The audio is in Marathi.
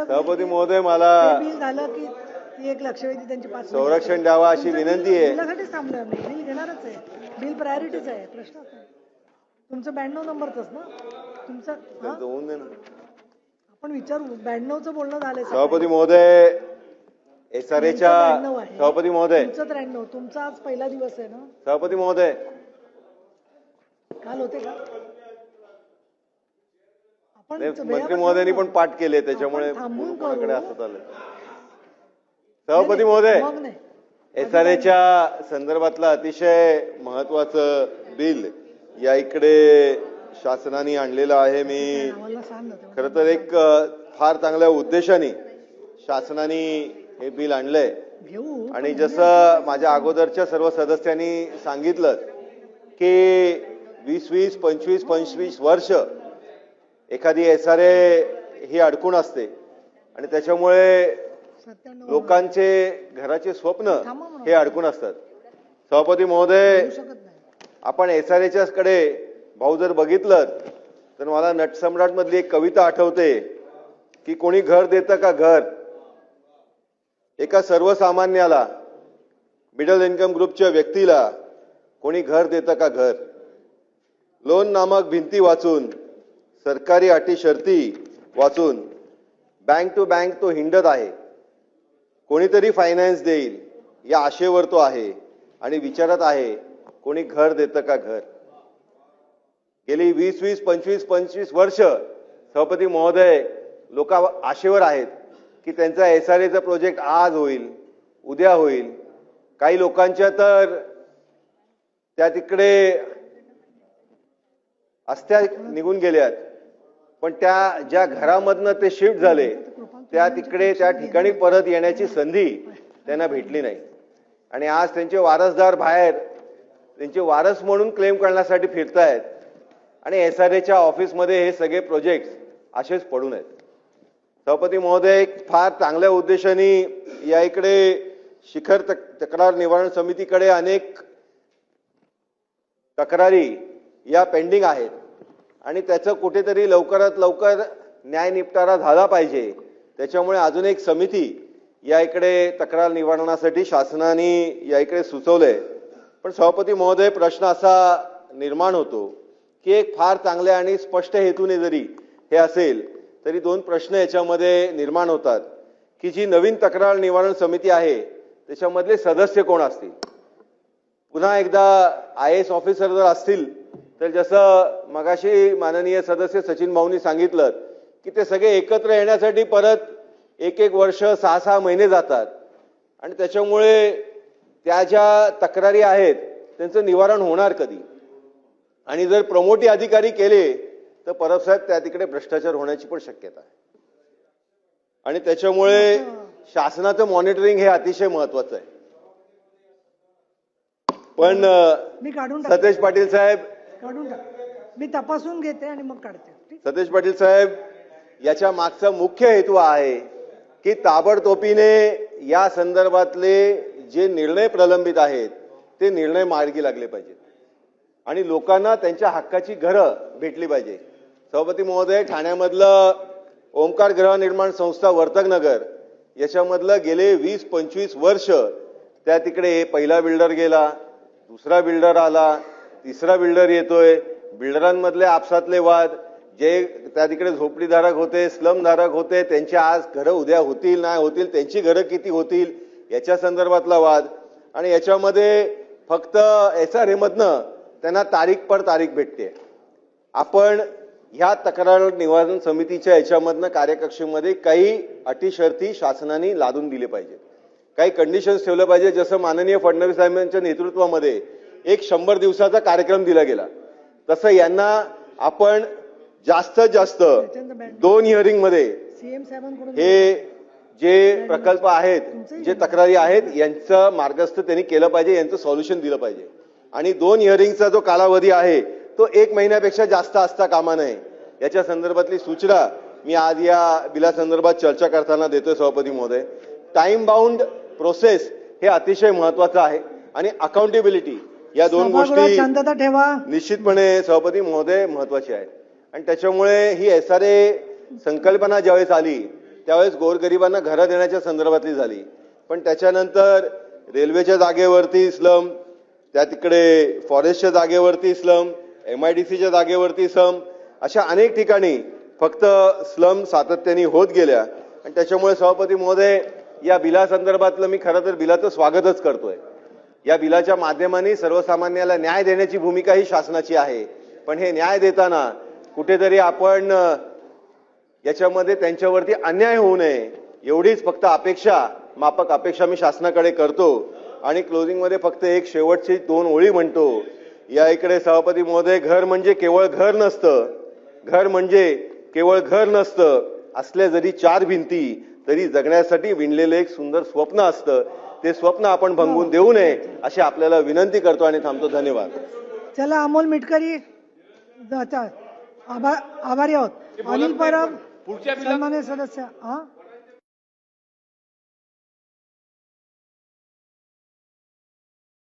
सभापती महोदय, मला बिल झालं की ती एक लक्षवेधी त्यांची 5 संरक्षण द्यावा अशी विनंती आहे. बिलासाठीच थांबलोय आम्ही. बिल घेणारच आहे. बिल प्रायोरिटीच आहे, प्रश्नच नाही. तुमचं 92 नंबरच ना तुमचं? त्यांचं होऊन दे ना. आपण विचारू. 92चं बोलणं झालंय. सभापती महोदय, एसआरएच्या सभापती महोदय, तुमचं 93. तुमचा आज पहिला दिवस आहे ना? सभापती महोदय, काल होते का? आपण मंत्री महोदयांनी पण पाठ केले, त्याच्यामुळे थांबून कोणाकडे करू. असं चाललंय. सभापती महोदय, मग नाही. एसआरएच्या संदर्भातलं अतिशय महत्वाचं बिल या इकडे शासनाने आणलेलं आहे. मी आम्हाला सांग ना तेव्हा. खरं तर एक फार चांगल्या उद्देशाने शासनाने हे बिल आणलंय. घेऊ. आणि जसं माझ्या अगोदरच्या सर्व सदस्यांनी सांगितलं की 20-20, 25-25 वर्ष एखादी एसआरए ही अडकून असते आणि त्याच्यामुळे 97 लोकांचे घराचे स्वप्न थांबा म्हणून. हे अडकून असतात. सभापती महोदय, घेऊ शकत नाही. आपण एसआरएच्या कडे भाऊ जर बघितलं तर मला नटसम्राट मधली एक कविता आठवते की कोणी घर देतं का घर, एका सर्वसामान्याला, मिडल इन्कम ग्रुपच्या व्यक्तीला कोणी घर देतं का घर. लोन नामक भिंती वाचून, सरकारी अटी शर्ती वाचून बँक टू बँक तो हिंडत आहे. कोणीतरी फायनान्स देईल या आशेवर तो आहे आणि विचारत आहे कोणी घर देतं का घर. गेली 20-20, 25-25 वर्ष सभापती महोदय लोक आशेवर आहेत की त्यांचा एसआरएचा प्रोजेक्ट आज होईल, उद्या होईल. काही लोकांच्या तर त्या तिकडे अस्त्या निघून गेल्यात, पण त्या ज्या घरामधनं ते शिफ्ट झाले त्या तिकडे त्या ठिकाणी परत येण्याची संधी त्यांना भेटली नाही. आणि आज त्यांचे वारसदार बाहेर त्यांचे वारस म्हणून क्लेम करण्यासाठी फिरतायत आणि एसआरएच्या ऑफिसमध्ये हे सगळे प्रोजेक्ट असेच पडून आहेत. सभापती महोदय, फार चांगल्या उद्देशाने या इकडे शिखर तक्रार निवारण समितीकडे अनेक तक्रारी या पेंडिंग आहेत आणि त्याचं कुठेतरी लवकरात लवकर न्याय निपटारा झाला पाहिजे. त्याच्यामुळे अजून एक समिती या इकडे तक्रार निवारणासाठी शासनाने या इकडे सुचवलंय. पण सभापती महोदय, प्रश्न असा निर्माण होतो की एक फार चांगल्या आणि स्पष्ट हेतूने जरी हे असेल तरी दोन प्रश्न याच्यामध्ये निर्माण होतात की जी नवीन तक्रार निवारण समिती आहे त्याच्यामधले सदस्य कोण असतील. पुन्हा एकदा IAS ऑफिसर जर असतील तर जसं मगाशी माननीय सदस्य सचिन भाऊंनी सांगितलं की ते सगळे एकत्र येण्यासाठी परत 1-1 वर्ष 6-6 महिने जातात आणि त्याच्यामुळे त्या ज्या तक्रारी आहेत त्यांचं निवारण होणार कधी. आणि जर प्रमोटी अधिकारी केले तर परत साहेब त्या तिकडे भ्रष्टाचार होण्याची पण शक्यता आहे. आणि त्याच्यामुळे शासनाचं मॉनिटरिंग हे अतिशय महत्वाचं आहे. पण मी काढून सतेज पाटील साहेब, काढून टाक. मी तपासून घेते आणि मग काढते. ठीक? सतेज पाटील साहेब, याच्या मागचा मुख्य हेतू आहे की ताबडतोबीने या संदर्भातले जे निर्णय प्रलंबित आहेत ते निर्णय मार्गी लागले पाहिजेत आणि लोकांना त्यांच्या हक्काची घरं भेटली पाहिजे. सभापती महोदय, ठाण्यामधलं ओमकार गृहनिर्माण संस्था वर्तकनगर याच्यामधलं गेले 20-25 वर्ष त्या तिकडे पहिला बिल्डर गेला, दुसरा बिल्डर आला, तिसरा बिल्डर येतोय. बिल्डरांमधले आपसातले वाद, जे त्या तिकडे झोपडीधारक होते, स्लमधारक होते, त्यांची आज घरं उद्या होतील नाही होतील, त्यांची घरं किती होतील याच्या संदर्भातला वाद. आणि याच्यामध्ये फक्त एसआरए मधनं त्यांना तारीख पर तारीख भेटते. आपण ह्या तक्रार निवारण समितीच्या याच्यामधनं कार्यकक्षेमध्ये काही अटी शर्ती शासनाने लादून दिले पाहिजे, काही कंडिशन्स ठेवले पाहिजे. जसं माननीय फडणवीस साहेबांच्या नेतृत्वामध्ये एक 100 दिवसाचा कार्यक्रम दिला गेला, तसं यांना आपण जास्तीत जास्त 2 हिअरिंग मध्ये सीएम साहेबांकडून हे जे प्रकल्प आहेत, जे तक्रारी आहेत यांचं मार्गस्थ त्यांनी केलं पाहिजे, यांचं सॉल्युशन दिलं पाहिजे. आणि 2 हिअरिंगचा जो कालावधी आहे तो 1 महिन्यापेक्षा जास्त असता कामा नये. याच्या संदर्भातली सूचना मी आज या बिलासंदर्भात चर्चा करताना देतोय. सभापती महोदय, टाइम बाउंड प्रोसेस हे अतिशय महत्वाचं आहे आणि अकाउंटेबिलिटी या दोन गोष्टी शांतता ठेवा निश्चितपणे सभापती महोदय महत्वाची आहेत. आणि त्याच्यामुळे ही एसआरए संकल्पना ज्यावेळेस आली त्यावेळेस गोरगरिबांना घरं देण्याच्या संदर्भातली झाली. पण त्याच्यानंतर रेल्वेच्या जागेवरती स्लम, त्या तिकडे फॉरेस्टच्या जागेवरती स्लम, MIDCच्या जागेवरती स्लम, अशा अनेक ठिकाणी फक्त स्लम सातत्याने होत गेल्या. आणि त्याच्यामुळे सभापती महोदय, या बिलासंदर्भातलं मी खरं तर बिलाचं स्वागतच करतोय. या बिलाच्या माध्यमाने सर्वसामान्याला न्याय देण्याची भूमिका ही शासनाची आहे. पण हे न्याय देताना कुठेतरी आपण याच्यामध्ये त्यांच्यावरती अन्याय होऊ नये एवढीच फक्त माफक अपेक्षा मी शासनाकडे करतो. आणि क्लोजिंगमध्ये फक्त एक शेवटची 2 ओळी म्हणतो. या इकडे सभापती महोदय, घर म्हणजे केवळ घर नसतं, असल्या जरी 4 भिंती तरी जगण्यासाठी विणलेलं एक सुंदर स्वप्न असतं. ते स्वप्न आपण भंगून देऊ नये अशी आपल्याला विनंती करतो आणि थांबतो. धन्यवाद. चला अमोल मिटकरी, आभारी आहोत. अनिल परब, सन्मान्य सदस्य.